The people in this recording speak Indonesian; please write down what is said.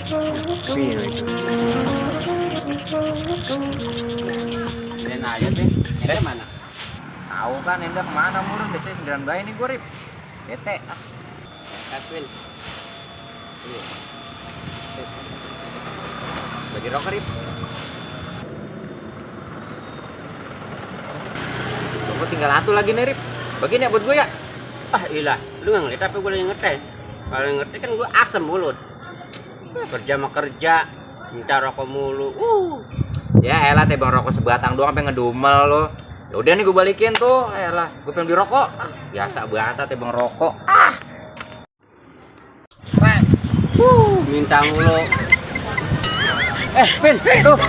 Ini aja sih. Ini mana? Tahu kan Enda kemana murun biasanya 9 bayi nih gue Rip. Bete ah. Katwin. Bagi rokok Rip. Gue tinggal satu lagi nih Rip. Bagiin ya buat gue ya. Ah ilah, lu nggak ngeliat apa gue lagi ngeteh. Kalau ngerti kan gue asem mulut. Kerja mah kerja, minta rokok mulu. Ya elah teh bang rokok sebatang doang sampai ngedumel lo. Ya udah nih gue balikin tuh. Elah, gue pengen beli rokok. Biasa banget teh bang rokok. Res. Minta mulu. Pin, tuh.